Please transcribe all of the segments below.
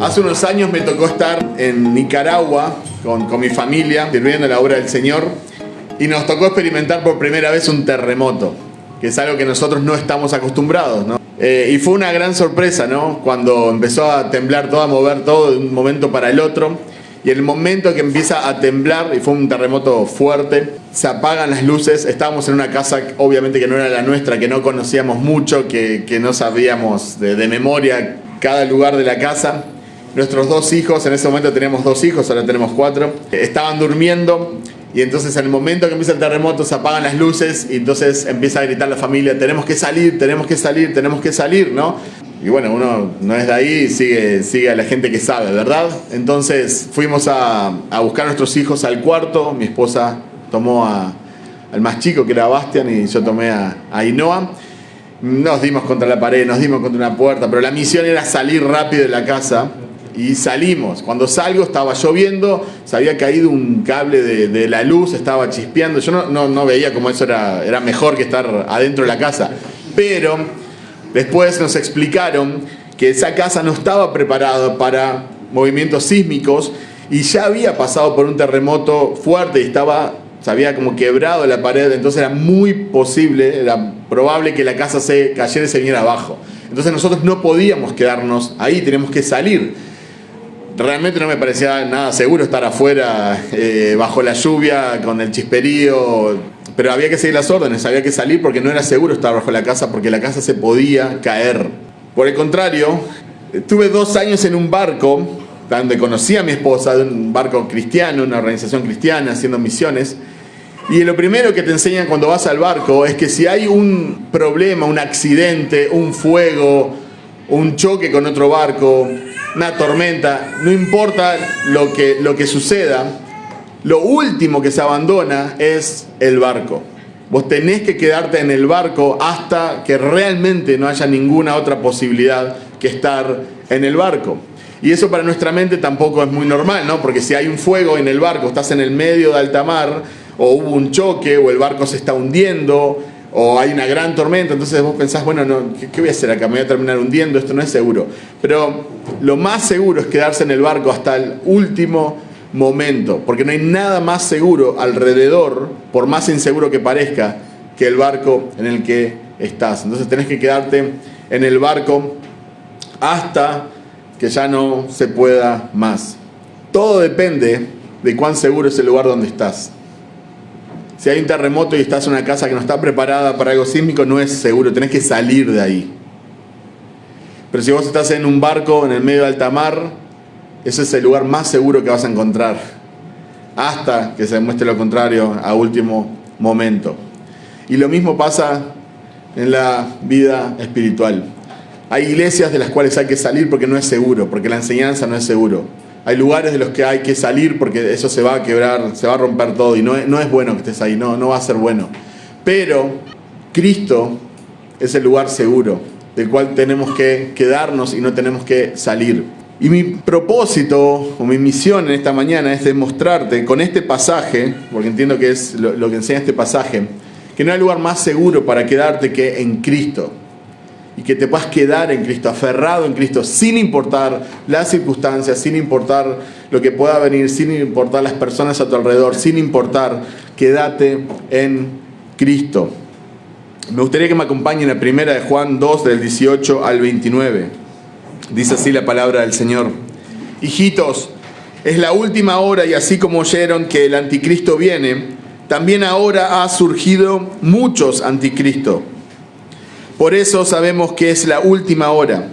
Hace unos años me tocó estar en Nicaragua con mi familia, sirviendo la obra del Señor, y nos tocó experimentar por primera vez un terremoto, que es algo que nosotros no estamos acostumbrados, ¿no? Y fue una gran sorpresa, ¿no? Cuando empezó a temblar todo, a mover todo de un momento para el otro, y el momento que empieza a temblar, y fue un terremoto fuerte, se apagan las luces. Estábamos en una casa, obviamente que no era la nuestra, que no conocíamos mucho, que no sabíamos de memoria cada lugar de la casa. Nuestros dos hijos, en ese momento teníamos 2 hijos, ahora tenemos 4, estaban durmiendo, y entonces en el momento que empieza el terremoto se apagan las luces, y entonces empieza a gritar la familia: tenemos que salir, tenemos que salir, tenemos que salir, ¿no? Y bueno, uno no es de ahí, sigue a la gente que sabe, ¿verdad? Entonces fuimos a buscar a nuestros hijos al cuarto. Mi esposa tomó al más chico, que era Bastian, y yo tomé a Ainhoa. Nos dimos contra la pared, nos dimos contra una puerta, pero la misión era salir rápido de la casa. Y salimos. Cuando salgo estaba lloviendo, se había caído un cable de la luz, estaba chispeando. Yo no veía cómo eso era mejor que estar adentro de la casa. Pero después nos explicaron que esa casa no estaba preparada para movimientos sísmicos y ya había pasado por un terremoto fuerte y se había como quebrado la pared. Entonces era muy posible, era probable que la casa se cayera y se viniera abajo. Entonces nosotros no podíamos quedarnos ahí, teníamos que salir. Realmente no me parecía nada seguro estar afuera bajo la lluvia con el chisperío, pero había que seguir las órdenes, había que salir porque no era seguro estar bajo la casa, porque la casa se podía caer. Por el contrario, estuve 2 años en un barco donde conocí a mi esposa, de un barco cristiano, una organización cristiana haciendo misiones. Y lo primero que te enseñan cuando vas al barco es que si hay un problema, un accidente, un fuego, un choque con otro barco, una tormenta, no importa lo que suceda, lo último que se abandona es el barco. Vos tenés que quedarte en el barco hasta que realmente no haya ninguna otra posibilidad que estar en el barco. Y eso para nuestra mente tampoco es muy normal, ¿no? Porque si hay un fuego en el barco, estás en el medio de alta mar, o hubo un choque, o el barco se está hundiendo, o hay una gran tormenta, entonces vos pensás, bueno, ¿qué voy a hacer acá? Me voy a terminar hundiendo, esto no es seguro. Pero lo más seguro es quedarse en el barco hasta el último momento, porque no hay nada más seguro alrededor, por más inseguro que parezca, que el barco en el que estás. Entonces tenés que quedarte en el barco hasta que ya no se pueda más. Todo depende de cuán seguro es el lugar donde estás. Si hay un terremoto y estás en una casa que no está preparada para algo sísmico, no es seguro, tenés que salir de ahí. Pero si vos estás en un barco en el medio de alta mar, ese es el lugar más seguro que vas a encontrar, hasta que se demuestre lo contrario a último momento. Y lo mismo pasa en la vida espiritual. Hay iglesias de las cuales hay que salir porque no es seguro, porque la enseñanza no es seguro. Hay lugares de los que hay que salir porque eso se va a quebrar, se va a romper todo y no es bueno que estés ahí, no va a ser bueno. Pero Cristo es el lugar seguro del cual tenemos que quedarnos y no tenemos que salir. Y mi propósito o mi misión en esta mañana es demostrarte con este pasaje, porque entiendo que es lo que enseña este pasaje, que no hay lugar más seguro para quedarte que en Cristo. Y que te puedas quedar en Cristo, aferrado en Cristo, sin importar las circunstancias, sin importar lo que pueda venir, sin importar las personas a tu alrededor, sin importar, quédate en Cristo. Me gustaría que me acompañen a 1 de Juan 2, del 18 al 29. Dice así la palabra del Señor: Hijitos, es la última hora, y así como oyeron que el anticristo viene, también ahora ha surgido muchos anticristos. Por eso sabemos que es la última hora.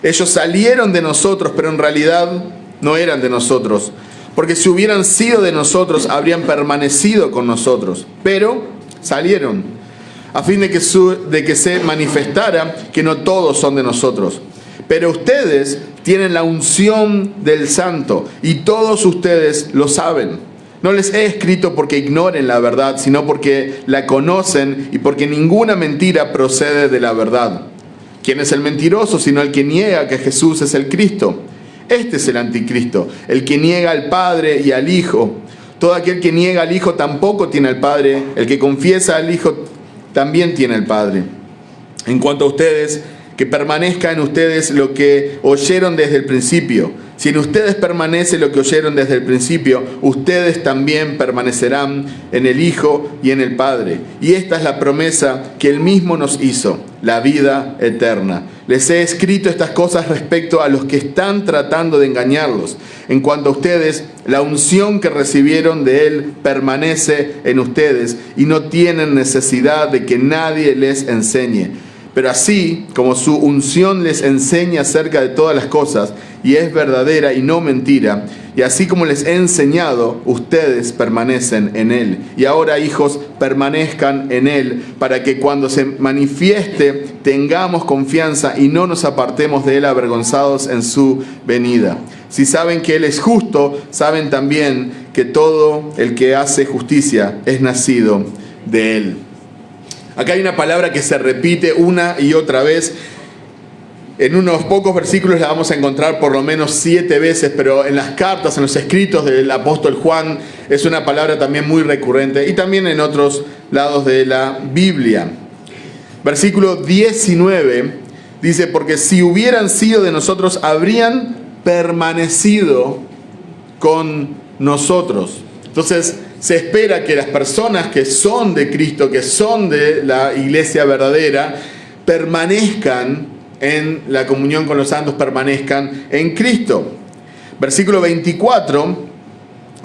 Ellos salieron de nosotros, pero en realidad no eran de nosotros. Porque si hubieran sido de nosotros, habrían permanecido con nosotros. Pero salieron, a fin de que se manifestara que no todos son de nosotros. Pero ustedes tienen la unción del Santo, y todos ustedes lo saben. No les he escrito porque ignoren la verdad, sino porque la conocen y porque ninguna mentira procede de la verdad. ¿Quién es el mentiroso sino el que niega que Jesús es el Cristo? Este es el anticristo, el que niega al Padre y al Hijo. Todo aquel que niega al Hijo tampoco tiene al Padre. El que confiesa al Hijo también tiene al Padre. En cuanto a ustedes, que permanezca en ustedes lo que oyeron desde el principio. Si en ustedes permanece lo que oyeron desde el principio, ustedes también permanecerán en el Hijo y en el Padre. Y esta es la promesa que Él mismo nos hizo, la vida eterna. Les he escrito estas cosas respecto a los que están tratando de engañarlos. En cuanto a ustedes, la unción que recibieron de Él permanece en ustedes y no tienen necesidad de que nadie les enseñe. Pero así como su unción les enseña acerca de todas las cosas, y es verdadera y no mentira, y así como les he enseñado, ustedes permanecen en Él. Y ahora, hijos, permanezcan en Él, para que cuando se manifieste tengamos confianza y no nos apartemos de Él avergonzados en su venida. Si saben que Él es justo, saben también que todo el que hace justicia es nacido de Él. Acá hay una palabra que se repite una y otra vez. En unos pocos versículos la vamos a encontrar por lo menos 7 veces, pero en las cartas, en los escritos del apóstol Juan, es una palabra también muy recurrente y también en otros lados de la Biblia. Versículo 19 dice, porque si hubieran sido de nosotros, habrían permanecido con nosotros. Entonces, se espera que las personas que son de Cristo, que son de la iglesia verdadera, permanezcan en la comunión con los santos, permanezcan en Cristo. Versículo 24,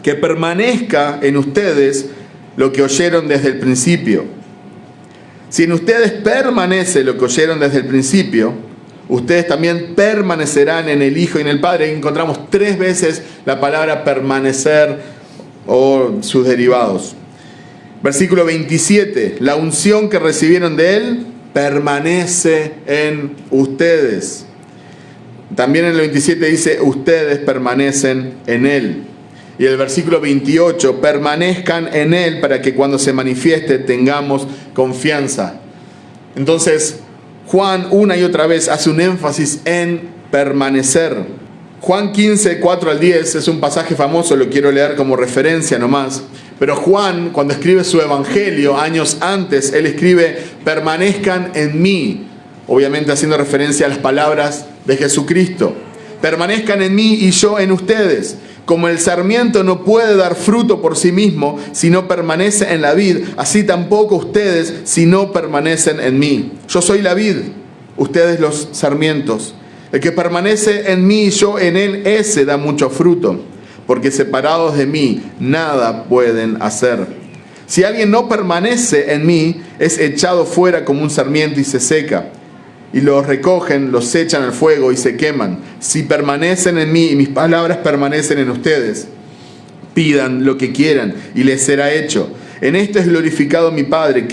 que permanezca en ustedes lo que oyeron desde el principio. Si en ustedes permanece lo que oyeron desde el principio, ustedes también permanecerán en el Hijo y en el Padre. Y encontramos 3 veces la palabra permanecer o sus derivados. Versículo 27, la unción que recibieron de Él permanece en ustedes. También en el 27 dice, ustedes permanecen en Él. Y el versículo 28, permanezcan en Él para que cuando se manifieste tengamos confianza. Entonces, Juan una y otra vez hace un énfasis en permanecer. Juan 15, 4 al 10 es un pasaje famoso, lo quiero leer como referencia nomás. Pero Juan, cuando escribe su evangelio años antes, él escribe, permanezcan en mí. Obviamente haciendo referencia a las palabras de Jesucristo. Permanezcan en mí y yo en ustedes. Como el sarmiento no puede dar fruto por sí mismo si no permanece en la vid, así tampoco ustedes si no permanecen en mí. Yo soy la vid, ustedes los sarmientos. El que permanece en mí y yo en él, ese da mucho fruto, porque separados de mí nada pueden hacer. Si alguien no permanece en mí, es echado fuera como un sarmiento y se seca. Y los recogen, los echan al fuego y se queman. Si permanecen en mí y mis palabras permanecen en ustedes, pidan lo que quieran y les será hecho. En esto es glorificado mi Padre,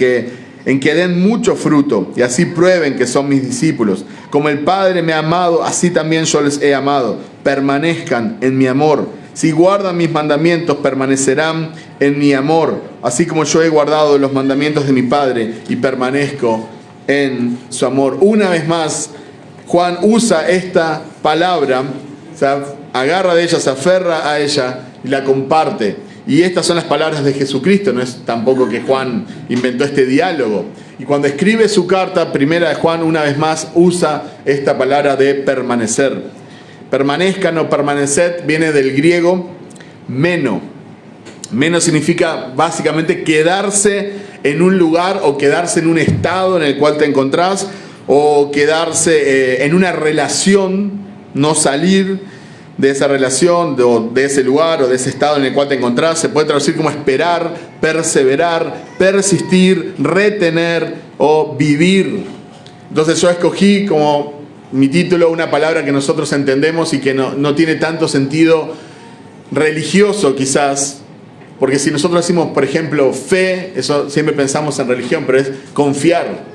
en que den mucho fruto y así prueben que son mis discípulos. Como el Padre me ha amado, así también yo les he amado. Permanezcan en mi amor. Si guardan mis mandamientos, permanecerán en mi amor, así como yo he guardado los mandamientos de mi Padre y permanezco en su amor. Una vez más, Juan usa esta palabra, se agarra de ella, se aferra a ella y la comparte. Y estas son las palabras de Jesucristo, no es tampoco que Juan inventó este diálogo. Y cuando escribe su carta, primera de Juan, una vez más, usa esta palabra de permanecer. Permanezcan o permaneced viene del griego meno. Meno significa básicamente quedarse en un lugar o quedarse en un estado en el cual te encontrás, o quedarse en una relación, no salir de esa relación, de ese lugar o de ese estado en el cual te encontrás. Se puede traducir como esperar, perseverar, persistir, retener o vivir. Entonces yo escogí como mi título una palabra que nosotros entendemos y que no tiene tanto sentido religioso quizás, porque si nosotros decimos, por ejemplo, fe, eso siempre pensamos en religión, pero es confiar.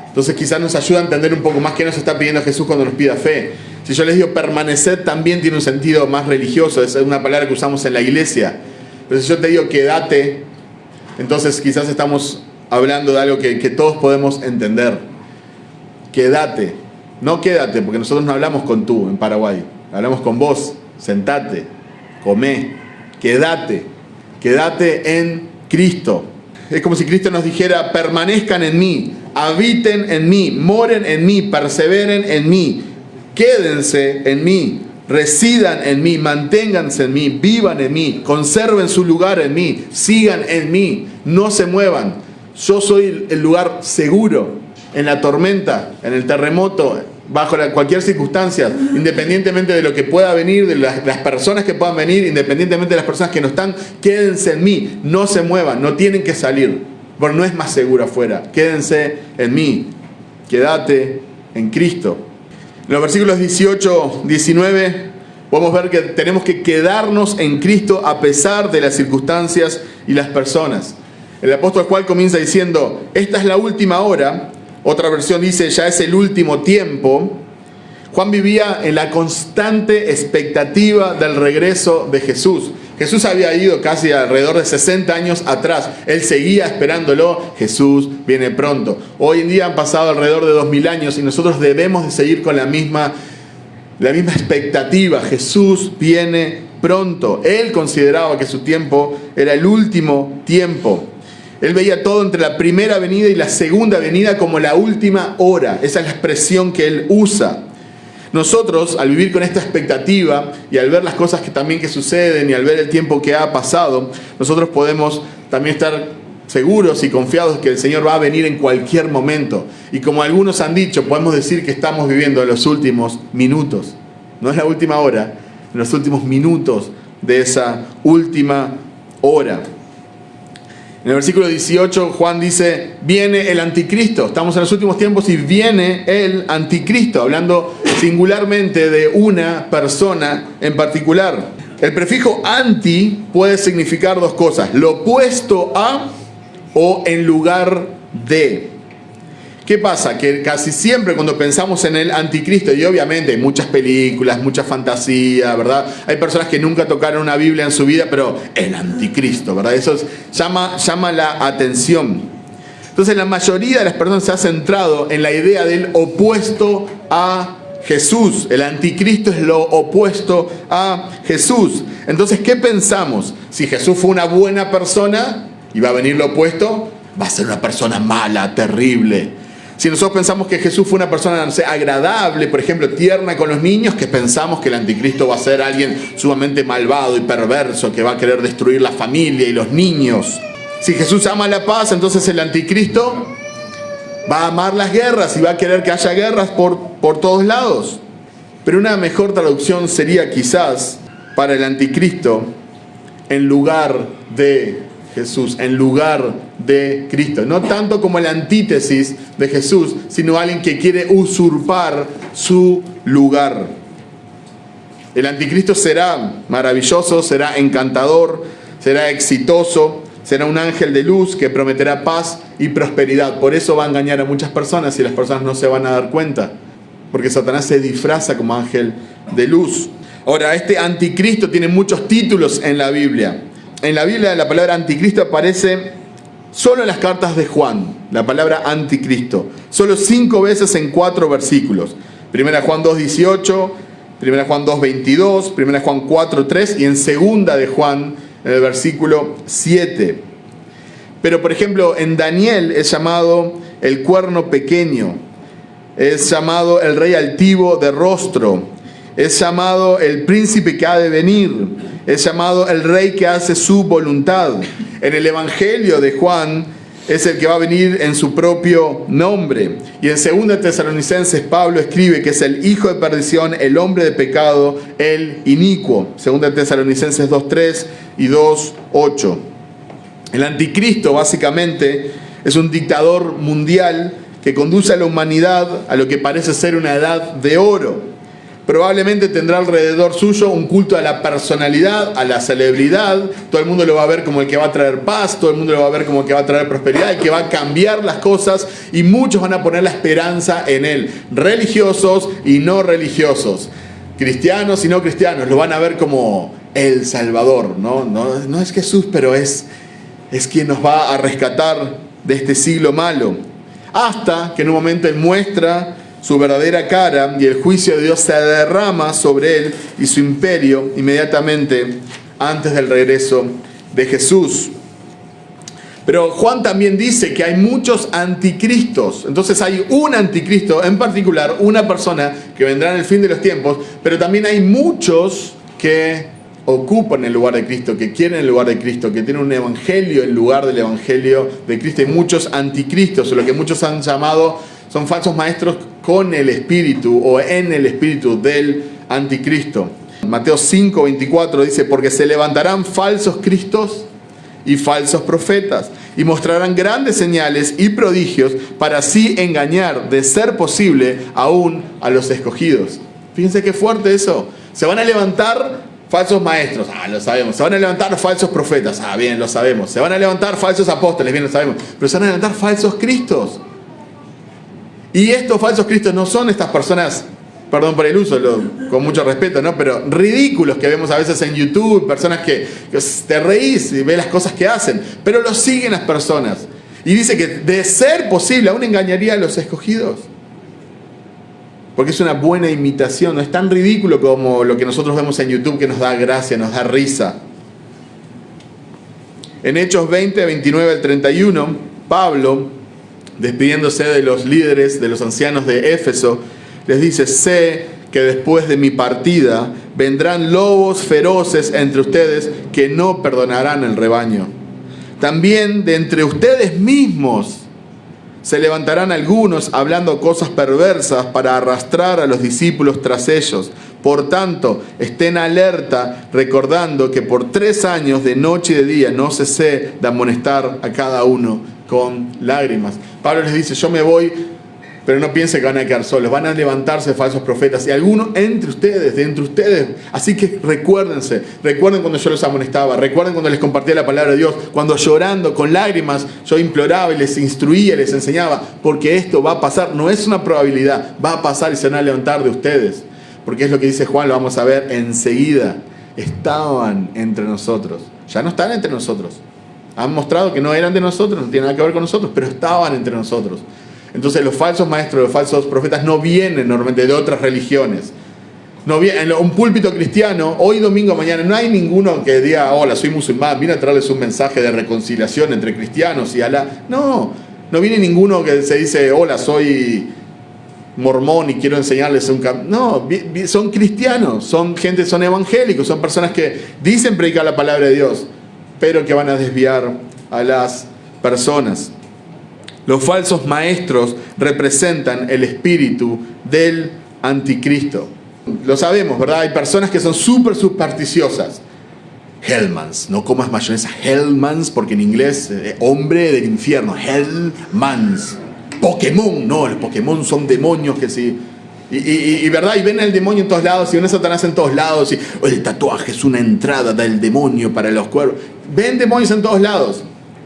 Entonces quizás nos ayuda a entender un poco más qué nos está pidiendo Jesús cuando nos pida fe. Si yo les digo permanecer, también tiene un sentido más religioso, es una palabra que usamos en la iglesia. Pero si yo te digo quédate, entonces quizás estamos hablando de algo que todos podemos entender. Quédate, no quédate, porque nosotros no hablamos con tú en Paraguay, hablamos con vos, sentate, comé, quédate en Cristo. Es como si Cristo nos dijera, permanezcan en mí, habiten en mí, moren en mí, perseveren en mí, quédense en mí, residan en mí, manténganse en mí, vivan en mí, conserven su lugar en mí, sigan en mí, no se muevan. Yo soy el lugar seguro en la tormenta, en el terremoto, bajo cualquier circunstancia, independientemente de lo que pueda venir, de las personas que puedan venir, independientemente de las personas que no están, quédense en mí, no se muevan, no tienen que salir, porque no es más seguro afuera. Quédense en mí, quédate en Cristo. En los versículos 18, 19, podemos ver que tenemos que quedarnos en Cristo a pesar de las circunstancias y las personas. El apóstol Juan comienza diciendo, esta es la última hora. Otra versión dice, ya es el último tiempo. Juan vivía en la constante expectativa del regreso de Jesús. Jesús había ido casi alrededor de 60 años atrás. Él seguía esperándolo. Jesús viene pronto. Hoy en día han pasado alrededor de 2000 años y nosotros debemos de seguir con la misma expectativa. Jesús viene pronto. Él consideraba que su tiempo era el último tiempo. Él veía todo entre la primera venida y la segunda venida como la última hora. Esa es la expresión que él usa. Nosotros, al vivir con esta expectativa y al ver las cosas que suceden y al ver el tiempo que ha pasado, nosotros podemos también estar seguros y confiados que el Señor va a venir en cualquier momento. Y como algunos han dicho, podemos decir que estamos viviendo en los últimos minutos. No es la última hora, en los últimos minutos de esa última hora. En el versículo 18 Juan dice, viene el anticristo. Estamos en los últimos tiempos y viene el anticristo, hablando singularmente de una persona en particular. El prefijo anti puede significar dos cosas, lo opuesto a o en lugar de. ¿Qué pasa? Que casi siempre cuando pensamos en el anticristo, y obviamente hay muchas películas, mucha fantasía, ¿verdad? Hay personas que nunca tocaron una Biblia en su vida, pero el anticristo, ¿verdad? Eso llama la atención. Entonces la mayoría de las personas se ha centrado en la idea del opuesto a Jesús. El anticristo es lo opuesto a Jesús. Entonces, ¿qué pensamos? Si Jesús fue una buena persona y va a venir lo opuesto, va a ser una persona mala, terrible. Si nosotros pensamos que Jesús fue una persona, no sé, agradable, por ejemplo, tierna con los niños, que pensamos que el anticristo va a ser alguien sumamente malvado y perverso, que va a querer destruir la familia y los niños. Si Jesús ama la paz, entonces el anticristo va a amar las guerras y va a querer que haya guerras por todos lados. Pero una mejor traducción sería quizás para el anticristo, en lugar de Jesús, en lugar de Cristo. No tanto como la antítesis de Jesús, sino alguien que quiere usurpar su lugar. El anticristo será maravilloso, será encantador, será exitoso, será un ángel de luz que prometerá paz y prosperidad. Por eso va a engañar a muchas personas y las personas no se van a dar cuenta, porque Satanás se disfraza como ángel de luz. Ahora, este anticristo tiene muchos títulos en la Biblia. En la Biblia la palabra anticristo aparece solo en las cartas de Juan, la palabra anticristo. Solo 5 veces en 4 versículos. 1 Juan 2:18, 1 Juan 2:22, 1 Juan 4:3 y en 2 de Juan, en el versículo 7. Pero por ejemplo en Daniel es llamado el cuerno pequeño, es llamado el rey altivo de rostro, es llamado el príncipe que ha de venir, es llamado el rey que hace su voluntad. En el Evangelio de Juan es el que va a venir en su propio nombre. Y en 2 Tesalonicenses Pablo escribe que es el hijo de perdición, el hombre de pecado, el inicuo. 2 Tesalonicenses 2:3 y 2:8. El anticristo básicamente es un dictador mundial que conduce a la humanidad a lo que parece ser una edad de oro. Probablemente tendrá alrededor suyo un culto a la personalidad, a la celebridad. Todo el mundo lo va a ver como el que va a traer paz, todo el mundo lo va a ver como el que va a traer prosperidad, el que va a cambiar las cosas, y muchos van a poner la esperanza en él. Religiosos y no religiosos, cristianos y no cristianos, lo van a ver como el Salvador. No es Jesús, pero es quien nos va a rescatar de este siglo malo. Hasta que en un momento él muestra su verdadera cara y el juicio de Dios se derrama sobre él y su imperio inmediatamente antes del regreso de Jesús. Pero Juan también dice que hay muchos anticristos. Entonces hay un anticristo, en particular una persona que vendrá en el fin de los tiempos, pero también hay muchos que ocupan el lugar de Cristo, que quieren el lugar de Cristo, que tienen un evangelio en lugar del evangelio de Cristo. Hay muchos anticristos, o lo que muchos han llamado, son falsos maestros con el espíritu o en el espíritu del anticristo. Mateo 5:24 dice: porque se levantarán falsos cristos y falsos profetas, y mostrarán grandes señales y prodigios para así engañar, de ser posible, aún a los escogidos. Fíjense qué fuerte eso. Se van a levantar falsos maestros, lo sabemos. Se van a levantar falsos profetas, bien, lo sabemos. Se van a levantar falsos apóstoles, bien, lo sabemos. Pero se van a levantar falsos cristos. Y estos falsos cristos no son estas personas, perdón por el uso, con mucho respeto, ¿no? Pero ridículos que vemos a veces en YouTube, personas que te reís y ves las cosas que hacen, pero los siguen las personas. Y dice que de ser posible aún engañaría a los escogidos. Porque es una buena imitación, no es tan ridículo como lo que nosotros vemos en YouTube, que nos da gracia, nos da risa. En Hechos 20, 29 al 31, Pablo, despidiéndose de los líderes, de los ancianos de Éfeso, les dice: sé que después de mi partida vendrán lobos feroces entre ustedes que no perdonarán el rebaño. También de entre ustedes mismos se levantarán algunos hablando cosas perversas para arrastrar a los discípulos tras ellos. Por tanto, estén alerta, recordando que por 3 años de noche y de día no cesé de amonestar a cada uno con lágrimas. Pablo les dice: yo me voy, pero no piensen que van a quedar solos. Van a levantarse falsos profetas, y algunos entre ustedes. Así que recuerden cuando yo los amonestaba, recuerden cuando les compartía la palabra de Dios, cuando llorando, con lágrimas, yo imploraba y les instruía, les enseñaba, porque esto va a pasar, no es una probabilidad, va a pasar y se van a levantar de ustedes. Porque es lo que dice Juan, lo vamos a ver enseguida. Estaban entre nosotros, ya no están entre nosotros. Han mostrado que no eran de nosotros, no tienen nada que ver con nosotros, pero estaban entre nosotros. Entonces los falsos maestros, los falsos profetas no vienen normalmente de otras religiones. No vienen, en un púlpito cristiano, hoy domingo, mañana, no hay ninguno que diga: hola, soy musulmán, vine a traerles un mensaje de reconciliación entre cristianos y Alá. No viene ninguno que se dice: hola, soy mormón y quiero enseñarles un camino. No, son cristianos, son evangélicos, son personas que dicen predicar la palabra de Dios, pero que van a desviar a las personas. Los falsos maestros representan el espíritu del anticristo. Lo sabemos, ¿verdad? Hay personas que son súper supersticiosas. Hellmans, no comas mayonesa. Hellmans, porque en inglés, hombre del infierno. Hellmans. Pokémon, no, los Pokémon son demonios que sí. Y verdad, y ven el demonio en todos lados, y ven a Satanás en todos lados, y el tatuaje es una entrada del demonio para los cuervos. Ven demonios en todos lados,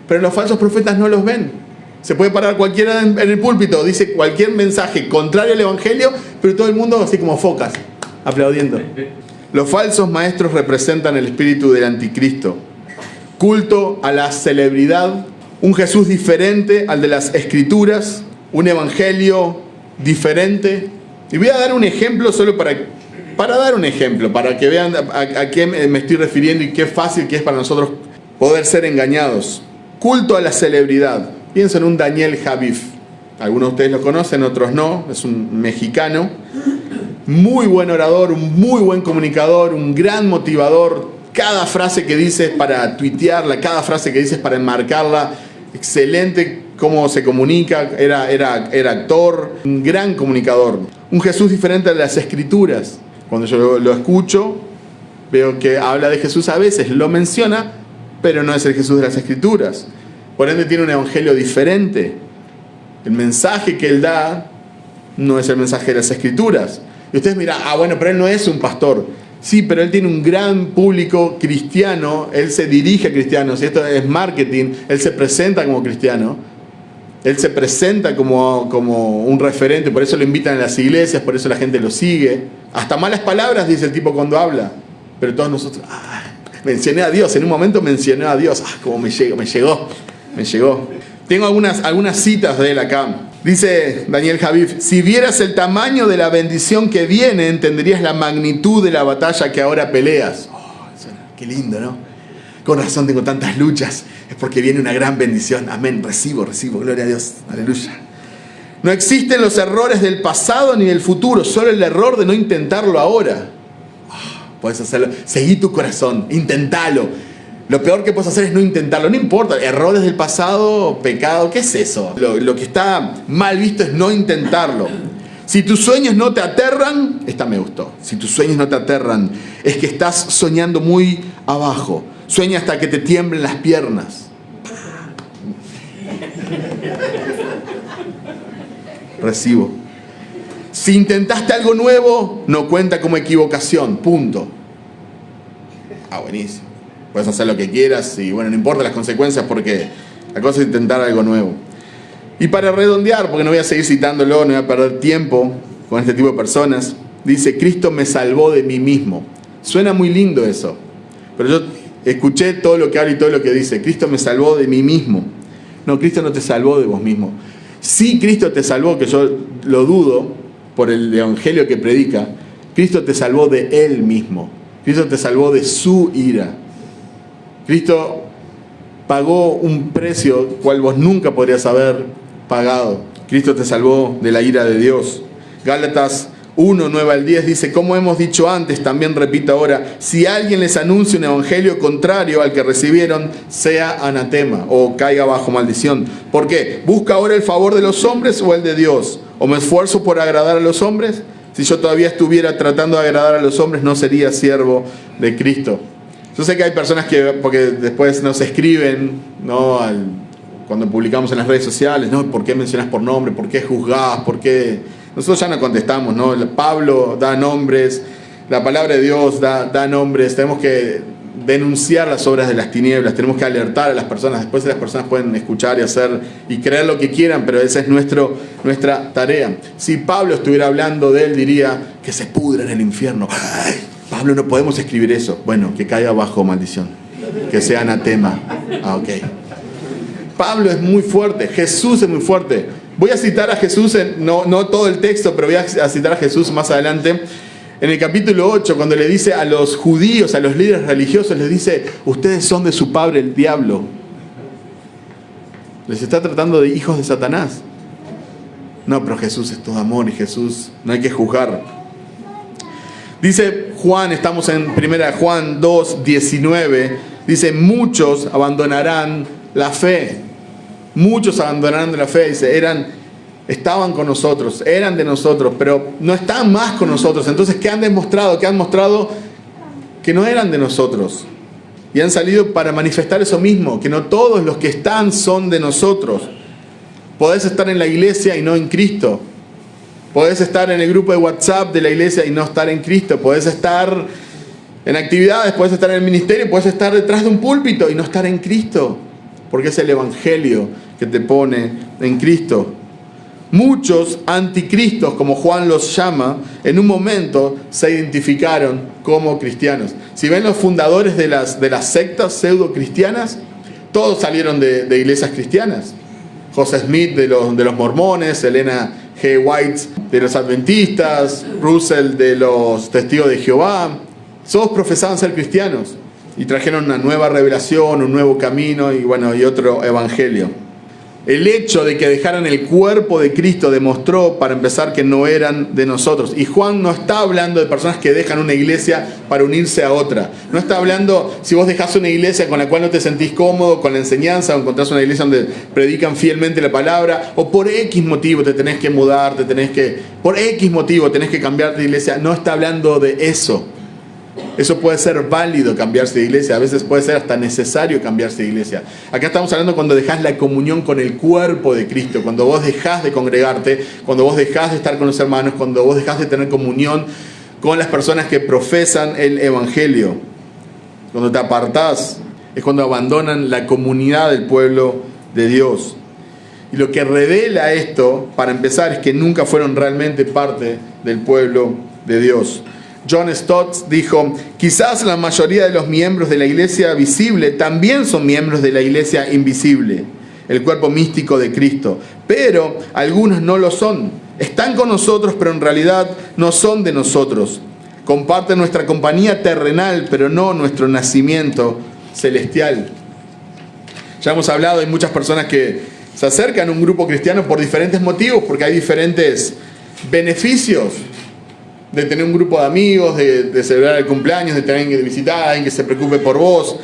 pero los falsos profetas no los ven. Se puede parar cualquiera en el púlpito, dice cualquier mensaje contrario al evangelio, pero todo el mundo así como focas, aplaudiendo. Los falsos maestros representan el espíritu del anticristo. Culto a la celebridad, un Jesús diferente al de las Escrituras, un evangelio diferente. Y voy a dar un ejemplo solo para dar un ejemplo, para que vean a qué me estoy refiriendo y qué fácil que es para nosotros poder ser engañados. Culto a la celebridad. Pienso en un Daniel Javif. Algunos de ustedes lo conocen, otros no. Es un mexicano. Muy buen orador, un muy buen comunicador, un gran motivador. Cada frase que dice es para tuitearla, cada frase que dice es para enmarcarla. Excelente cómo se comunica. Era actor, un gran comunicador. Un Jesús diferente de las Escrituras. Cuando yo lo escucho, veo que habla de Jesús, a veces lo menciona, pero no es el Jesús de las Escrituras. Por ende tiene un evangelio diferente. El mensaje que él da no es el mensaje de las Escrituras. Y ustedes miran: bueno, pero él no es un pastor. Sí, pero él tiene un gran público cristiano, él se dirige a cristianos, y esto es marketing, él se presenta como cristiano, él se presenta como un referente, por eso lo invitan a las iglesias, por eso la gente lo sigue. Hasta malas palabras dice el tipo cuando habla, pero todos nosotros, mencioné a Dios, en un momento mencioné a Dios, como me llegó. Tengo algunas citas de él acá. Dice Daniel Javif: si vieras el tamaño de la bendición que viene, entenderías la magnitud de la batalla que ahora peleas. Qué lindo, ¿no? con razón tengo tantas luchas, es porque viene una gran bendición. Amén, recibo, gloria a Dios, aleluya. No existen los errores del pasado ni del futuro, solo el error de no intentarlo ahora. Puedes hacerlo, seguí tu corazón, intentalo. Lo peor que puedes hacer es no intentarlo, no importa, errores del pasado, pecado, ¿qué es eso? Lo que está mal visto es no intentarlo. Si tus sueños no te aterran, esta me gustó, si tus sueños no te aterran, es que estás soñando muy abajo. Sueña hasta que te tiemblen las piernas. Recibo. Si intentaste algo nuevo, no cuenta como equivocación, punto. Buenísimo. Puedes hacer lo que quieras y bueno, no importa las consecuencias porque la cosa es intentar algo nuevo. Y para redondear, porque no voy a seguir citándolo, no voy a perder tiempo con este tipo de personas, dice, Cristo me salvó de mí mismo. Suena muy lindo eso, pero yo escuché todo lo que habla y todo lo que dice. Cristo me salvó de mí mismo. No, Cristo no te salvó de vos mismo. Sí, Cristo te salvó, que yo lo dudo por el evangelio que predica. Cristo te salvó de Él mismo. Cristo te salvó de su ira. Cristo pagó un precio cual vos nunca podrías haber pagado. Cristo te salvó de la ira de Dios. Gálatas 1, 9 al 10 dice, como hemos dicho antes, también repito ahora, si alguien les anuncia un evangelio contrario al que recibieron, sea anatema o caiga bajo maldición. ¿Por qué? ¿Busca ahora el favor de los hombres o el de Dios? ¿O me esfuerzo por agradar a los hombres? Si yo todavía estuviera tratando de agradar a los hombres, no sería siervo de Cristo. Yo sé que hay personas que, porque después nos escriben, ¿no? Cuando publicamos en las redes sociales, ¿no? ¿Por qué mencionas por nombre? ¿Por qué juzgás? ¿Por qué? Nosotros ya no contestamos, ¿no? Pablo da nombres, la palabra de Dios da nombres, tenemos que denunciar las obras de las tinieblas, tenemos que alertar a las personas, después las personas pueden escuchar y hacer y creer lo que quieran, pero esa es nuestra tarea. Si Pablo estuviera hablando de él, diría que se pudra en el infierno. ¡Ay! Pablo, no podemos escribir eso. Bueno, que caiga bajo maldición, que sea anatema. Ok. Pablo es muy fuerte, Jesús es muy fuerte. Voy a citar a Jesús, no todo el texto, pero voy a citar a Jesús más adelante. En el capítulo 8, cuando le dice a los judíos, a los líderes religiosos, les dice, ustedes son de su padre el diablo. Les está tratando de hijos de Satanás. No, pero Jesús es todo amor y Jesús no hay que juzgar. Dice Juan, estamos en 1 Juan 2, 19, dice, muchos abandonarán la fe. Muchos abandonarán la fe, dice, estaban con nosotros, eran de nosotros, pero no están más con nosotros. Entonces, ¿qué han demostrado? Que han mostrado que no eran de nosotros. Y han salido para manifestar eso mismo, que no todos los que están son de nosotros. Podés estar en la iglesia y no en Cristo. Podés estar en el grupo de WhatsApp de la iglesia y no estar en Cristo. Podés estar en actividades, podés estar en el ministerio, podés estar detrás de un púlpito y no estar en Cristo. Porque es el evangelio que te pone en Cristo. Muchos anticristos, como Juan los llama, en un momento se identificaron como cristianos. Si ven los fundadores de las sectas pseudo cristianas, todos salieron de iglesias cristianas. José Smith de los mormones, Elena G. White de los adventistas, Russell de los testigos de Jehová. Todos profesaban ser cristianos y trajeron una nueva revelación, un nuevo camino y otro evangelio. El hecho de que dejaran el cuerpo de Cristo demostró, para empezar, que no eran de nosotros. Y Juan no está hablando de personas que dejan una iglesia para unirse a otra. No está hablando si vos dejás una iglesia con la cual no te sentís cómodo con la enseñanza, o encontrás una iglesia donde predican fielmente la palabra, o por X motivo te tenés que mudar, por X motivo tenés que cambiar de iglesia. No está hablando de eso. Eso puede ser válido, cambiarse de iglesia. A veces puede ser hasta necesario cambiarse de iglesia. Acá estamos hablando cuando dejás la comunión con el cuerpo de Cristo, cuando vos dejás de congregarte, cuando vos dejás de estar con los hermanos, cuando vos dejás de tener comunión con las personas que profesan el evangelio. Cuando te apartás, es cuando abandonan la comunidad del pueblo de Dios. Y lo que revela esto, para empezar, es que nunca fueron realmente parte del pueblo de Dios. John Stott dijo, quizás la mayoría de los miembros de la iglesia visible también son miembros de la iglesia invisible, el cuerpo místico de Cristo, pero algunos no lo son. Están con nosotros, pero en realidad no son de nosotros. Comparten nuestra compañía terrenal, pero no nuestro nacimiento celestial. Ya hemos hablado, hay muchas personas que se acercan a un grupo cristiano por diferentes motivos, porque hay diferentes beneficios de tener un grupo de amigos, de celebrar el cumpleaños, de tener alguien que visitar, alguien que se preocupe por vos.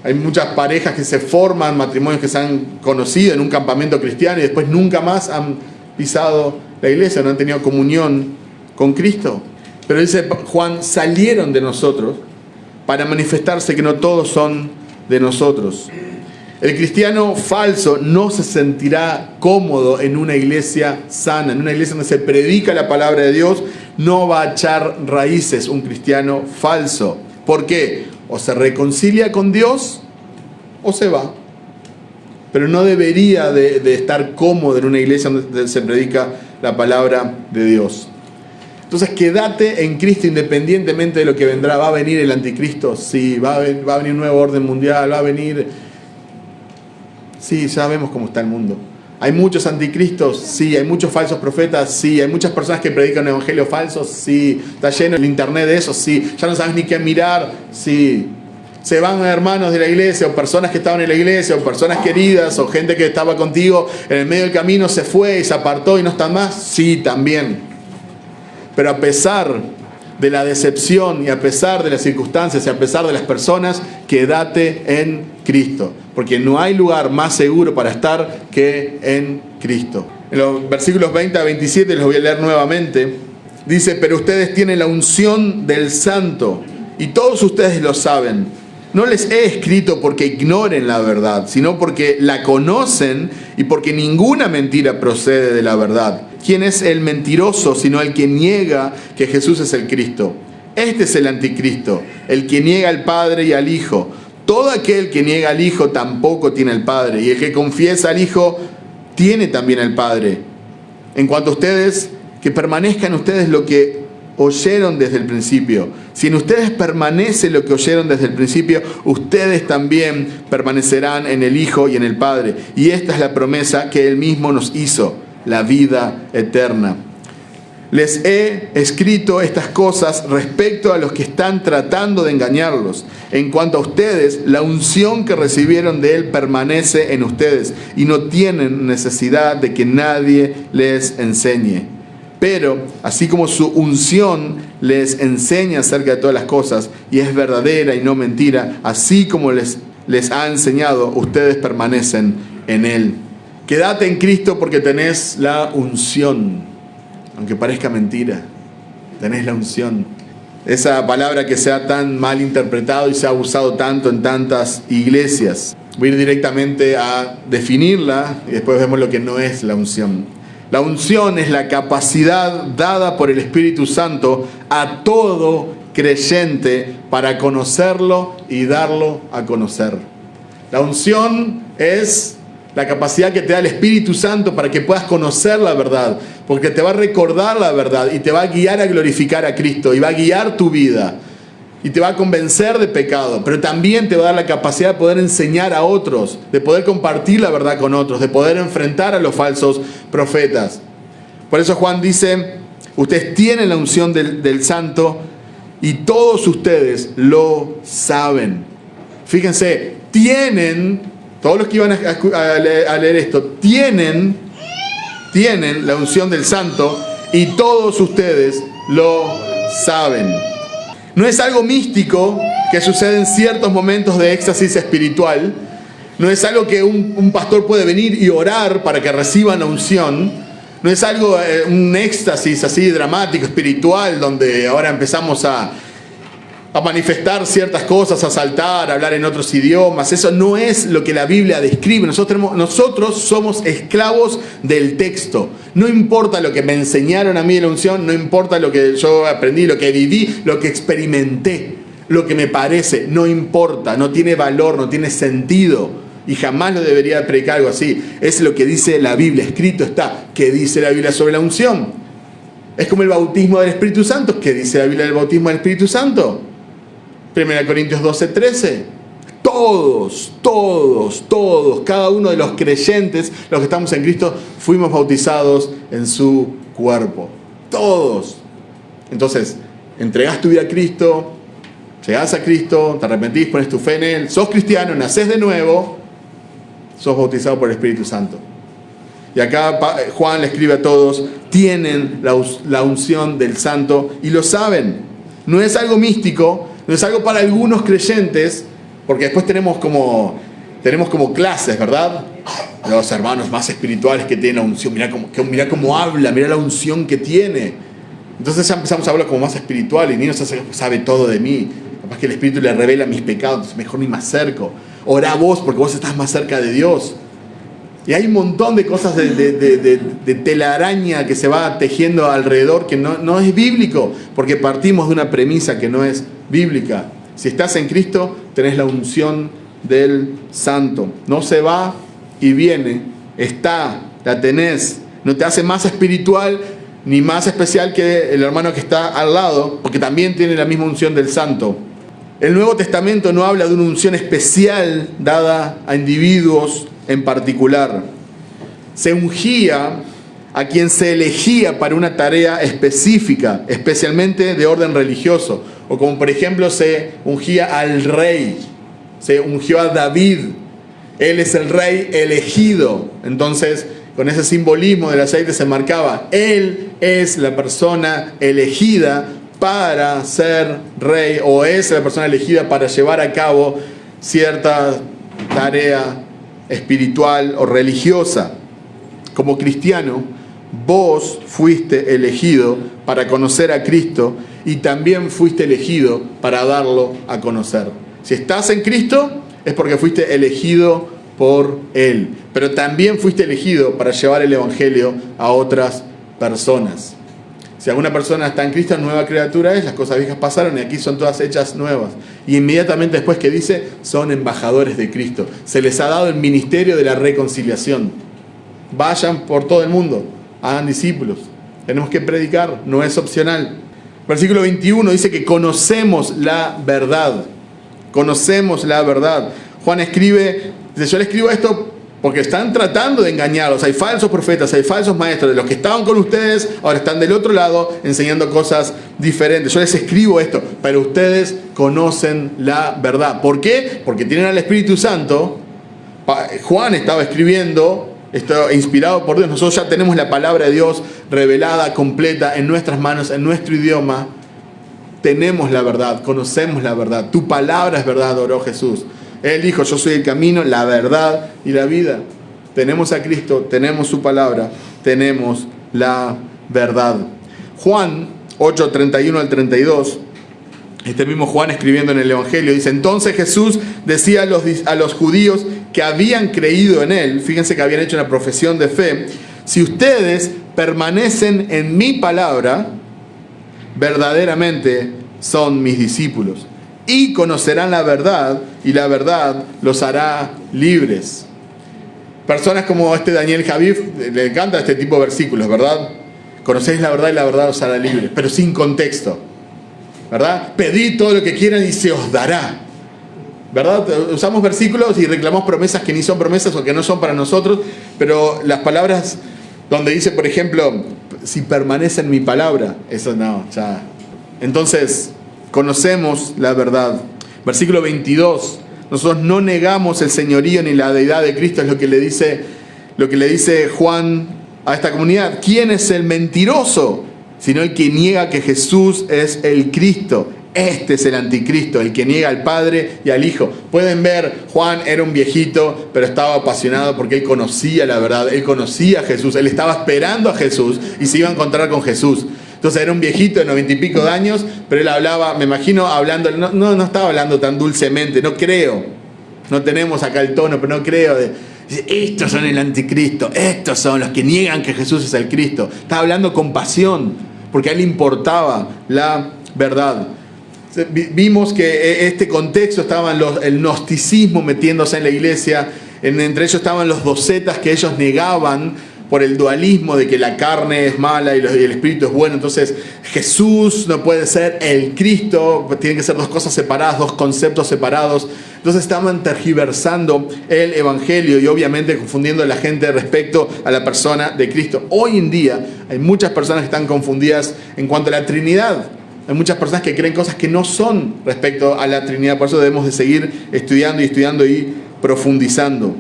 Hay muchas parejas que se forman, matrimonios que se han conocido en un campamento cristiano y después nunca más han pisado la iglesia, no han tenido comunión con Cristo. Pero dice Juan, salieron de nosotros para manifestarse que no todos son de nosotros. El cristiano falso no se sentirá cómodo en una iglesia sana, en una iglesia donde se predica la palabra de Dios, no va a echar raíces un cristiano falso. ¿Por qué? O se reconcilia con Dios o se va. Pero no debería de estar cómodo en una iglesia donde se predica la palabra de Dios. Entonces quédate en Cristo independientemente de lo que vendrá. ¿Va a venir el anticristo? Sí. ¿Va a venir un nuevo orden mundial? ¿Va a venir...? Sí, ya vemos cómo está el mundo. ¿Hay muchos anticristos? Sí. ¿Hay muchos falsos profetas? Sí. ¿Hay muchas personas que predican evangelios falsos? Sí. ¿Está lleno el internet de eso? Sí. ¿Ya no sabes ni qué mirar? Sí. ¿Se van hermanos de la iglesia o personas que estaban en la iglesia o personas queridas o gente que estaba contigo en el medio del camino se fue y se apartó y no están más? Sí, también. Pero a pesar de la decepción y a pesar de las circunstancias y a pesar de las personas, quédate en Cristo, porque no hay lugar más seguro para estar que en Cristo. En los versículos 20 a 27 los voy a leer nuevamente. Dice, pero ustedes tienen la unción del Santo y todos ustedes lo saben. No les he escrito porque ignoren la verdad, sino porque la conocen y porque ninguna mentira procede de la verdad. ¿Quién es el mentiroso sino el que niega que Jesús es el Cristo? Este es el anticristo, el que niega al Padre y al Hijo. Todo aquel que niega al Hijo tampoco tiene al Padre, y el que confiesa al Hijo tiene también al Padre. En cuanto a ustedes, que permanezcan ustedes lo que oyeron desde el principio. Si en ustedes permanece lo que oyeron desde el principio, ustedes también permanecerán en el Hijo y en el Padre. Y esta es la promesa que Él mismo nos hizo, la vida eterna. Les he escrito estas cosas respecto a los que están tratando de engañarlos. En cuanto a ustedes, la unción que recibieron de Él permanece en ustedes y no tienen necesidad de que nadie les enseñe. Pero, así como su unción les enseña acerca de todas las cosas y es verdadera y no mentira, así como les ha enseñado, ustedes permanecen en Él. Quédate en Cristo porque tenés la unción. Aunque parezca mentira, tenés la unción. Esa palabra que se ha tan mal interpretado y se ha usado tanto en tantas iglesias. Voy a ir directamente a definirla y después vemos lo que no es la unción. La unción es la capacidad dada por el Espíritu Santo a todo creyente para conocerlo y darlo a conocer. La unción es la capacidad que te da el Espíritu Santo para que puedas conocer la verdad, porque te va a recordar la verdad y te va a guiar a glorificar a Cristo y va a guiar tu vida y te va a convencer de pecado, pero también te va a dar la capacidad de poder enseñar a otros, de poder compartir la verdad con otros, de poder enfrentar a los falsos profetas. Por eso Juan dice, ustedes tienen la unción del Santo y todos ustedes lo saben. Fíjense, tienen, todos los que iban a leer esto, tienen la unción del Santo y todos ustedes lo saben. No es algo místico que sucede en ciertos momentos de éxtasis espiritual. No es algo que un pastor puede venir y orar para que reciban la unción. No es algo, un éxtasis así dramático, espiritual, donde ahora empezamos a manifestar ciertas cosas, a saltar, a hablar en otros idiomas. Eso no es lo que la Biblia describe. Nosotros somos esclavos del texto. No importa lo que me enseñaron a mí de la unción, no importa lo que yo aprendí, lo que viví, lo que experimenté, lo que me parece, no importa, no tiene valor, no tiene sentido. Y jamás lo debería predicar algo así. Es lo que dice la Biblia, escrito está. ¿Qué dice la Biblia sobre la unción? Es como el bautismo del Espíritu Santo. ¿Qué dice la Biblia del bautismo del Espíritu Santo? 1 Corintios 12:13. Todos, cada uno de los creyentes, los que estamos en Cristo, fuimos bautizados en su cuerpo. Todos. Entonces, entregás tu vida a Cristo, Llegás a Cristo, te arrepentís, pones tu fe en Él, sos cristiano, nacés de nuevo, sos bautizado por el Espíritu Santo. Y acá Juan le escribe a todos, tienen la unción del Santo y lo saben. No es algo místico, no es algo para algunos creyentes, porque después tenemos como clases, ¿verdad? Los hermanos más espirituales que tienen la unción, mirá cómo habla, mirá la unción que tiene. Entonces ya empezamos a hablar como más espiritual y ni nos sabe todo de mí. Capaz que el Espíritu le revela mis pecados, entonces mejor ni me acerco. Orá vos porque vos estás más cerca de Dios. Y hay un montón de cosas de telaraña que se va tejiendo alrededor que no es bíblico, porque partimos de una premisa que no es bíblica. Si estás en Cristo, tenés la unción del Santo. No se va y viene, está, la tenés. No te hace más espiritual ni más especial que el hermano que está al lado, porque también tiene la misma unción del Santo. El Nuevo Testamento no habla de una unción especial dada a individuos en particular. Se ungía a quien se elegía para una tarea específica, especialmente de orden religioso, o como por ejemplo se ungía al rey, se ungió a David, él es el rey elegido. Entonces con ese simbolismo del aceite se marcaba, él es la persona elegida para ser rey, o es la persona elegida para llevar a cabo cierta tarea espiritual o religiosa. Como cristiano, vos fuiste elegido para conocer a Cristo y también fuiste elegido para darlo a conocer. Si estás en Cristo es porque fuiste elegido por Él, pero también fuiste elegido para llevar el Evangelio a otras personas. Si alguna persona está en Cristo, nueva criatura es, las cosas viejas pasaron y aquí son todas hechas nuevas. Y inmediatamente después que dice, son embajadores de Cristo. Se les ha dado el ministerio de la reconciliación. Vayan por todo el mundo, hagan discípulos. Tenemos que predicar, no es opcional. Versículo 21 dice que conocemos la verdad. Conocemos la verdad. Juan escribe, dice, yo le escribo esto porque están tratando de engañarlos. Hay falsos profetas, hay falsos maestros. De los que estaban con ustedes, ahora están del otro lado enseñando cosas diferentes. Yo les escribo esto, pero ustedes conocen la verdad. ¿Por qué? Porque tienen al Espíritu Santo. Juan estaba escribiendo, esto inspirado por Dios. Nosotros ya tenemos la palabra de Dios revelada, completa, en nuestras manos, en nuestro idioma. Tenemos la verdad, conocemos la verdad. Tu palabra es verdad, oró Jesús. Él dijo, yo soy el camino, la verdad y la vida. Tenemos a Cristo, tenemos su palabra, tenemos la verdad. Juan 8, 31 al 32, este mismo Juan escribiendo en el Evangelio, dice, entonces Jesús decía a los judíos que habían creído en Él, fíjense que habían hecho una profesión de fe, si ustedes permanecen en mi palabra, verdaderamente son mis discípulos. Y conocerán la verdad, y la verdad los hará libres. Personas como Daniel Javif le encanta este tipo de versículos, ¿verdad? Conocéis la verdad y la verdad os hará libres, pero sin contexto, ¿verdad? Pedid todo lo que quieran y se os dará, ¿verdad? Usamos versículos y reclamamos promesas que ni son promesas o que no son para nosotros, pero las palabras donde dice, por ejemplo, si permanece en mi palabra, eso no, ya. Entonces, conocemos la verdad. Versículo 22. Nosotros no negamos el señorío ni la deidad de Cristo, es lo que le dice Juan a esta comunidad. ¿Quién es el mentiroso? Sino el que niega que Jesús es el Cristo. Este es el anticristo, el que niega al Padre y al Hijo. Pueden ver, Juan era un viejito, pero estaba apasionado porque él conocía la verdad, él conocía a Jesús, él estaba esperando a Jesús y se iba a encontrar con Jesús. Entonces era un viejito de 90 y pico de años, pero él hablaba, me imagino, hablando, no estaba hablando tan dulcemente, no creo. No tenemos acá el tono, pero no creo. Estos son el anticristo, estos son los que niegan que Jesús es el Cristo. Estaba hablando con pasión, porque a él le importaba la verdad. Vimos que este contexto estaban el gnosticismo metiéndose en la iglesia, entre ellos estaban los docetas que ellos negaban por el dualismo de que la carne es mala y el espíritu es bueno. Entonces Jesús no puede ser el Cristo, tienen que ser dos cosas separadas, dos conceptos separados. Entonces estaban tergiversando el evangelio y obviamente confundiendo a la gente respecto a la persona de Cristo. Hoy en día hay muchas personas que están confundidas en cuanto a la Trinidad. Hay muchas personas que creen cosas que no son respecto a la Trinidad. Por eso debemos de seguir estudiando y profundizando.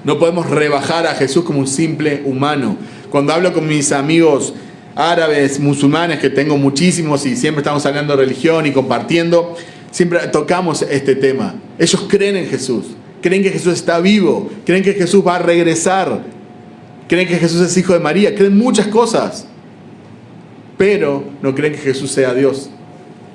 No podemos rebajar a Jesús como un simple humano. Cuando hablo con mis amigos árabes, musulmanes, que tengo muchísimos y siempre estamos hablando de religión y compartiendo, siempre tocamos este tema. Ellos creen en Jesús, creen que Jesús está vivo, creen que Jesús va a regresar, creen que Jesús es hijo de María, creen muchas cosas, pero no creen que Jesús sea Dios,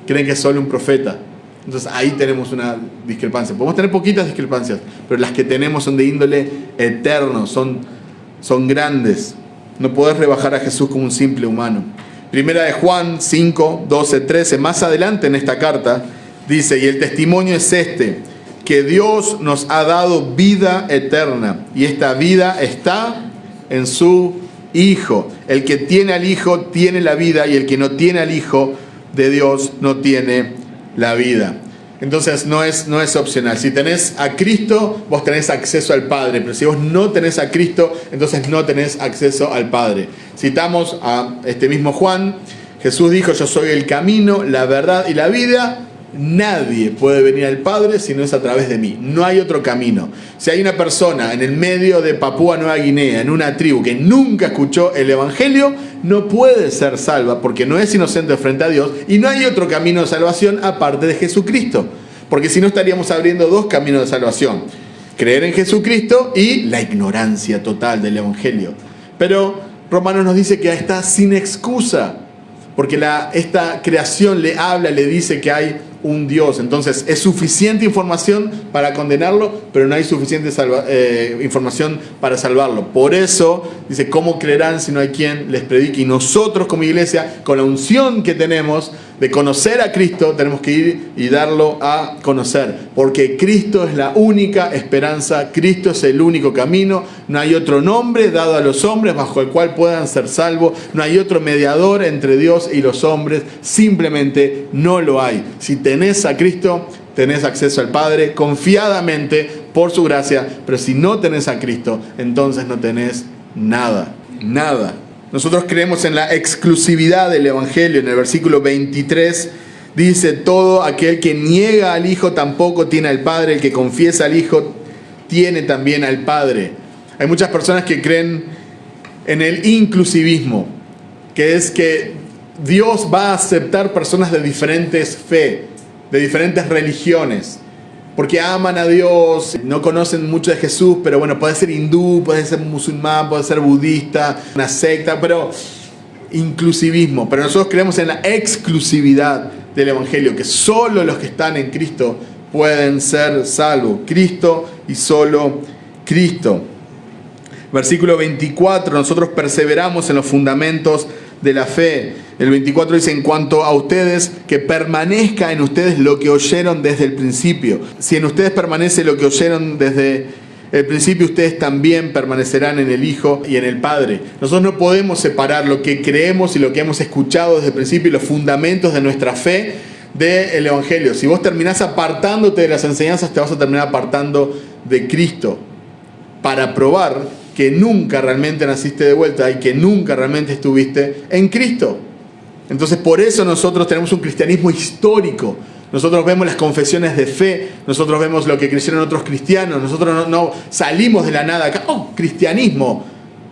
creen que es solo un profeta. Entonces ahí tenemos una discrepancia. Podemos tener poquitas discrepancias, pero las que tenemos son de índole eterno, son grandes. No podés rebajar a Jesús como un simple humano. Primera de Juan 5, 12, 13, más adelante en esta carta, dice: y el testimonio es este, que Dios nos ha dado vida eterna, y esta vida está en su Hijo. El que tiene al Hijo tiene la vida, y el que no tiene al Hijo de Dios no tiene la vida. Entonces no es opcional. Si tenés a Cristo, vos tenés acceso al Padre, pero si vos no tenés a Cristo, entonces no tenés acceso al Padre. Citamos a este mismo Juan. Jesús dijo: yo soy el camino, la verdad y la vida. Nadie puede venir al Padre si no es a través de mí. No hay otro camino. Si hay una persona en el medio de Papúa Nueva Guinea, en una tribu que nunca escuchó el Evangelio, no puede ser salva porque no es inocente frente a Dios, y no hay otro camino de salvación aparte de Jesucristo. Porque si no, estaríamos abriendo dos caminos de salvación: creer en Jesucristo y la ignorancia total del Evangelio. Pero Romanos nos dice que está sin excusa, porque esta creación le habla, le dice que hay un Dios. Entonces es suficiente información para condenarlo, pero no hay suficiente información para salvarlo. Por eso dice: ¿cómo creerán si no hay quien les predique? Y nosotros como iglesia, con la unción que tenemos de conocer a Cristo, tenemos que ir y darlo a conocer, porque Cristo es la única esperanza, Cristo es el único camino. No hay otro nombre dado a los hombres bajo el cual puedan ser salvos. No hay otro mediador entre Dios y los hombres. Simplemente no lo hay. Si tenés a Cristo, tenés acceso al Padre confiadamente por su gracia, pero si no tenés a Cristo, entonces no tenés nada. Nosotros creemos en la exclusividad del Evangelio. En el versículo 23 dice: todo aquel que niega al Hijo tampoco tiene al Padre. El que confiesa al Hijo tiene también al Padre. Hay muchas personas que creen en el inclusivismo, que es que Dios va a aceptar personas de diferentes fe, de diferentes religiones, porque aman a Dios, no conocen mucho de Jesús, pero bueno, puede ser hindú, puede ser musulmán, puede ser budista, una secta, pero inclusivismo. Pero nosotros creemos en la exclusividad del Evangelio, que solo los que están en Cristo pueden ser salvos. Cristo y solo Cristo. Versículo 24, nosotros perseveramos en los fundamentos de la fe. El 24 dice: en cuanto a ustedes, que permanezca en ustedes lo que oyeron desde el principio. Si en ustedes permanece lo que oyeron desde el principio, ustedes también permanecerán en el Hijo y en el Padre. Nosotros no podemos separar lo que creemos y lo que hemos escuchado desde el principio y los fundamentos de nuestra fe del Evangelio. Si vos terminás apartándote de las enseñanzas, te vas a terminar apartando de Cristo, para probar que nunca realmente naciste de vuelta y que nunca realmente estuviste en Cristo. Entonces, por eso nosotros tenemos un cristianismo histórico. Nosotros vemos las confesiones de fe, nosotros vemos lo que creyeron otros cristianos. Nosotros no salimos de la nada acá: cristianismo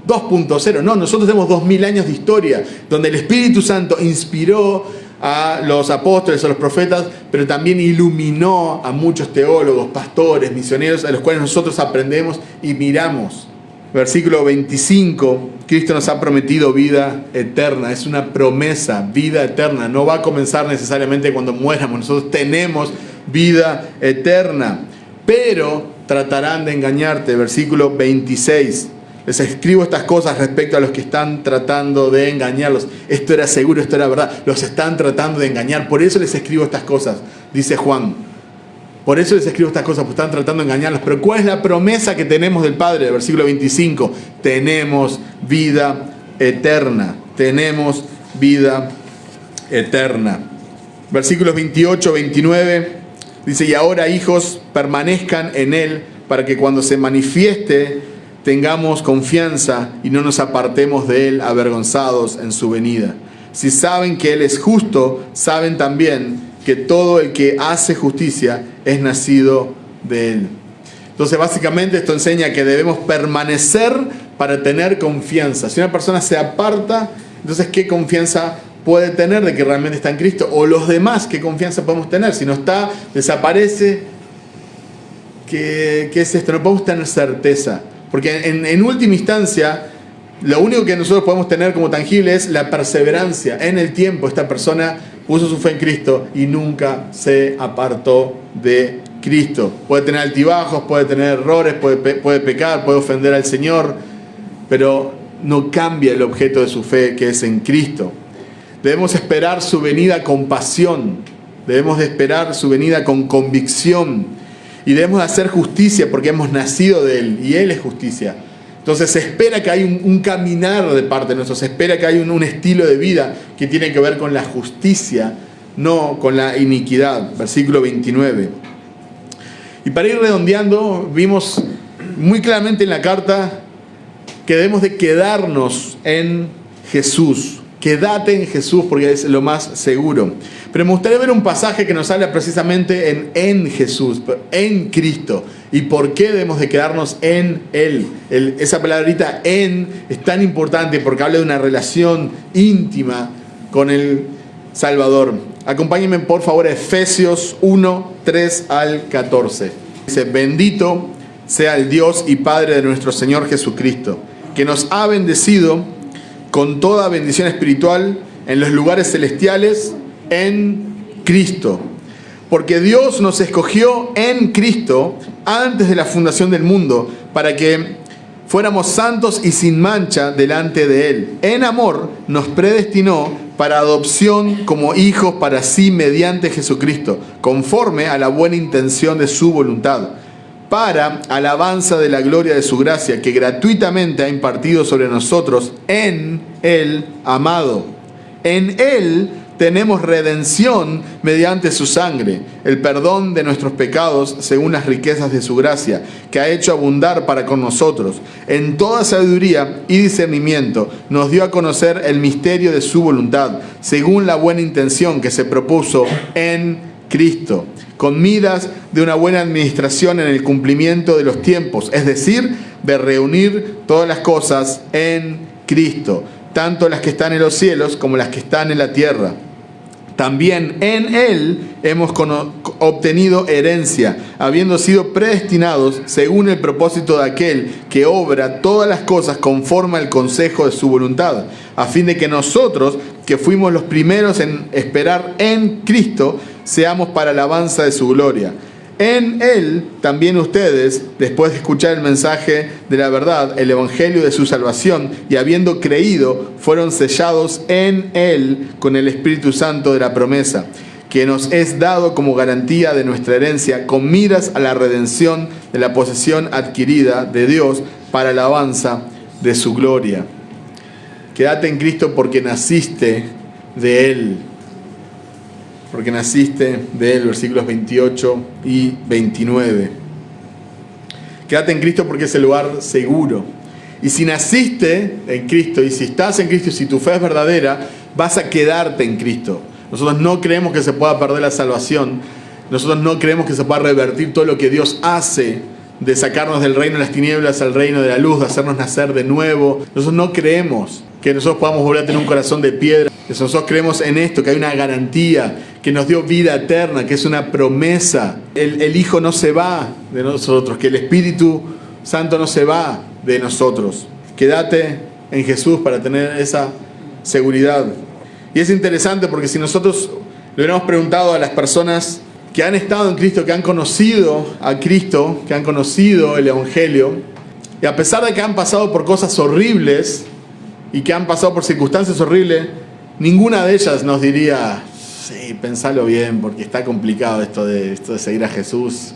2.0. No, nosotros tenemos 2000 años de historia, donde el Espíritu Santo inspiró a los apóstoles, a los profetas, pero también iluminó a muchos teólogos, pastores, misioneros, a los cuales nosotros aprendemos y miramos. Versículo 25, Cristo nos ha prometido vida eterna. Es una promesa, vida eterna. No va a comenzar necesariamente cuando muéramos. Nosotros tenemos vida eterna. Pero tratarán de engañarte. Versículo 26. Les escribo estas cosas respecto a los que están tratando de engañarlos. Esto era seguro, esto era verdad. Los están tratando de engañar. Por eso les escribo estas cosas, dice Juan. Por eso les escribo estas cosas, porque están tratando de engañarlos. Pero ¿cuál es la promesa que tenemos del Padre? Versículo 25. Tenemos vida eterna. Tenemos vida eterna. Versículos 28, 29. Dice: y ahora, hijos, permanezcan en Él, para que cuando se manifieste tengamos confianza y no nos apartemos de Él avergonzados en su venida. Si saben que Él es justo, saben también que todo el que hace justicia es nacido de Él. Entonces, básicamente esto enseña que debemos permanecer para tener confianza. Si una persona se aparta, entonces ¿qué confianza puede tener de que realmente está en Cristo? O los demás, ¿qué confianza podemos tener? Si no está, desaparece, ¿qué es esto? No podemos tener certeza. Porque en última instancia, lo único que nosotros podemos tener como tangible es la perseverancia. En el tiempo, esta persona puso su fe en Cristo y nunca se apartó de Cristo. Puede tener altibajos, puede tener errores, puede pecar, puede ofender al Señor, pero no cambia el objeto de su fe, que es en Cristo. Debemos esperar su venida con pasión, debemos de esperar su venida con convicción y debemos de hacer justicia porque hemos nacido de Él y Él es justicia. Entonces se espera que hay un caminar de parte de nosotros, se espera que hay un estilo de vida que tiene que ver con la justicia, no con la iniquidad. Versículo 29. Y para ir redondeando, vimos muy claramente en la carta que debemos de quedarnos en Jesús. Quédate en Jesús porque es lo más seguro. Pero me gustaría ver un pasaje que nos habla precisamente en Jesús, en Cristo. ¿Y por qué debemos de quedarnos en Él? Esa palabrita en es tan importante porque habla de una relación íntima con el Salvador. Acompáñenme por favor a Efesios 1, 3 al 14. Dice: bendito sea el Dios y Padre de nuestro Señor Jesucristo, que nos ha bendecido con toda bendición espiritual en los lugares celestiales en Cristo. Porque Dios nos escogió en Cristo antes de la fundación del mundo para que fuéramos santos y sin mancha delante de Él. En amor nos predestinó para adopción como hijos para sí mediante Jesucristo, conforme a la buena intención de su voluntad, para alabanza de la gloria de su gracia, que gratuitamente ha impartido sobre nosotros en el amado. En Él tenemos redención mediante su sangre, el perdón de nuestros pecados según las riquezas de su gracia, que ha hecho abundar para con nosotros. En toda sabiduría y discernimiento nos dio a conocer el misterio de su voluntad, según la buena intención que se propuso en Cristo, con miras de una buena administración en el cumplimiento de los tiempos, es decir, de reunir todas las cosas en Cristo, tanto las que están en los cielos como las que están en la tierra. También en Él hemos obtenido herencia, habiendo sido predestinados según el propósito de aquel que obra todas las cosas conforme al consejo de su voluntad, a fin de que nosotros, que fuimos los primeros en esperar en Cristo, seamos para alabanza de su gloria. En Él también ustedes, después de escuchar el mensaje de la verdad, el evangelio de su salvación, y habiendo creído, fueron sellados en Él con el Espíritu Santo de la promesa, que nos es dado como garantía de nuestra herencia, con miras a la redención de la posesión adquirida de Dios para alabanza de su gloria. Quédate en Cristo porque naciste de Él. Porque naciste de Él, versículos 28 y 29. Quédate en Cristo porque es el lugar seguro. Y si naciste en Cristo, y si estás en Cristo, y si tu fe es verdadera, vas a quedarte en Cristo. Nosotros no creemos que se pueda perder la salvación. Nosotros no creemos que se pueda revertir todo lo que Dios hace, de sacarnos del reino de las tinieblas al reino de la luz, de hacernos nacer de nuevo. Nosotros no creemos que nosotros podamos volver a tener un corazón de piedra. Nosotros creemos en esto, que hay una garantía, que nos dio vida eterna, que es una promesa. El Hijo no se va de nosotros, que el Espíritu Santo no se va de nosotros. Quédate en Jesús para tener esa seguridad. Y es interesante porque si nosotros le hubiéramos preguntado a las personas que han estado en Cristo, que han conocido a Cristo, que han conocido el Evangelio, y a pesar de que han pasado por cosas horribles y que han pasado por circunstancias horribles, ninguna de ellas nos diría: sí, pensalo bien, porque está complicado esto de seguir a Jesús.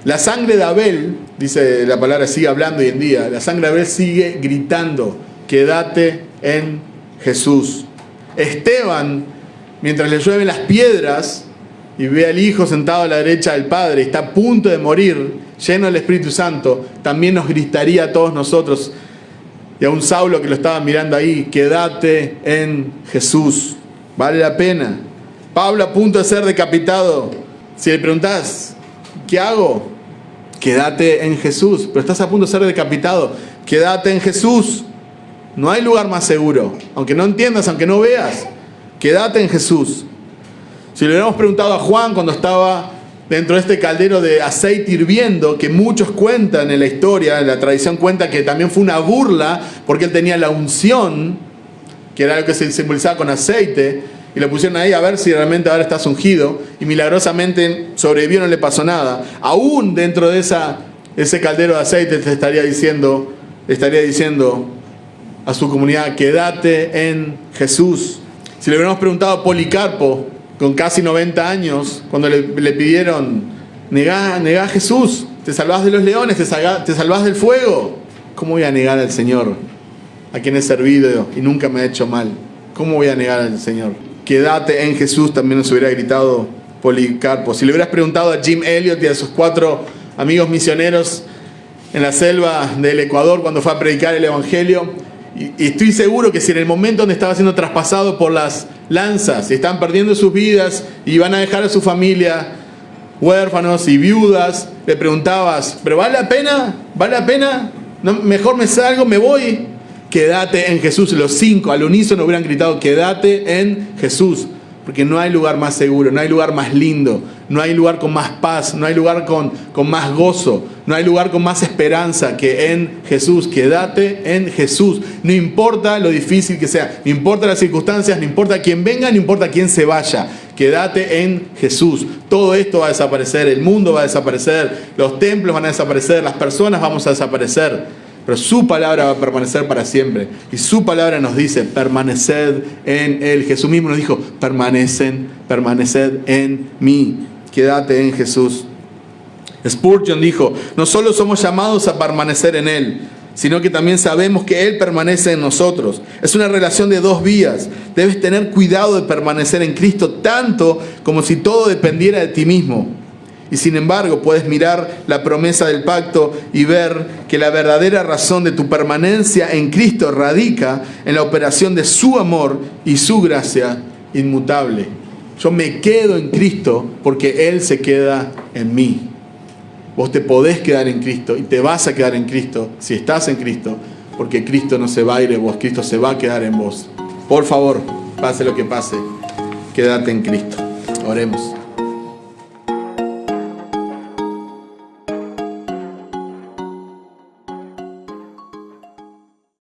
La sangre de Abel, dice la palabra, sigue hablando hoy en día. La sangre de Abel sigue gritando: quédate en Jesús. Esteban, mientras le llueven las piedras y ve al Hijo sentado a la derecha del Padre, está a punto de morir, lleno del Espíritu Santo, también nos gritaría a todos nosotros, y a un Saulo que lo estaba mirando ahí: quédate en Jesús. Vale la pena. Pablo a punto de ser decapitado. Si le preguntás, ¿qué hago? Quédate en Jesús. Pero estás a punto de ser decapitado. Quédate en Jesús. No hay lugar más seguro. Aunque no entiendas, aunque no veas, quédate en Jesús. Si le hubiéramos preguntado a Juan cuando estaba dentro de este caldero de aceite hirviendo, que muchos cuentan en la historia, en la tradición cuenta que también fue una burla, porque él tenía la unción, que era lo que se simbolizaba con aceite, y lo pusieron ahí a ver si realmente ahora estás ungido, y milagrosamente sobrevivió, no le pasó nada. Aún dentro de ese caldero de aceite te estaría diciendo a su comunidad, quédate en Jesús. Si le hubiéramos preguntado a Policarpo, con casi 90 años, cuando le pidieron, negá a Jesús, te salvás de los leones, te salvás del fuego. ¿Cómo voy a negar al Señor, a quien he servido y nunca me ha hecho mal? ¿Cómo voy a negar al Señor? Quédate en Jesús, también nos hubiera gritado Policarpo. Si le hubieras preguntado a Jim Elliot y a sus 4 amigos misioneros en la selva del Ecuador cuando fue a predicar el Evangelio, y estoy seguro que si en el momento donde estaba siendo traspasado por las lanzas y están perdiendo sus vidas y van a dejar a su familia huérfanos y viudas, le preguntabas, ¿pero vale la pena? ¿Vale la pena? No, mejor me salgo, me voy. Quédate en Jesús. Los 5 al unísono hubieran gritado, quédate en Jesús. Porque no hay lugar más seguro, no hay lugar más lindo, no hay lugar con más paz, no hay lugar con más gozo, no hay lugar con más esperanza que en Jesús. Quédate en Jesús. No importa lo difícil que sea, no importa las circunstancias, no importa quién venga, no importa quién se vaya. Quédate en Jesús. Todo esto va a desaparecer, el mundo va a desaparecer, los templos van a desaparecer, las personas vamos a desaparecer. Pero su palabra va a permanecer para siempre. Y su palabra nos dice, permaneced en Él. Jesús mismo nos dijo, permaneced en mí. Quédate en Jesús. Spurgeon dijo, no solo somos llamados a permanecer en Él, sino que también sabemos que Él permanece en nosotros. Es una relación de 2 vías. Debes tener cuidado de permanecer en Cristo tanto como si todo dependiera de ti mismo. Y sin embargo, puedes mirar la promesa del pacto y ver que la verdadera razón de tu permanencia en Cristo radica en la operación de su amor y su gracia inmutable. Yo me quedo en Cristo porque Él se queda en mí. Vos te podés quedar en Cristo y te vas a quedar en Cristo si estás en Cristo, porque Cristo no se va a ir de vos, Cristo se va a quedar en vos. Por favor, pase lo que pase, quédate en Cristo. Oremos.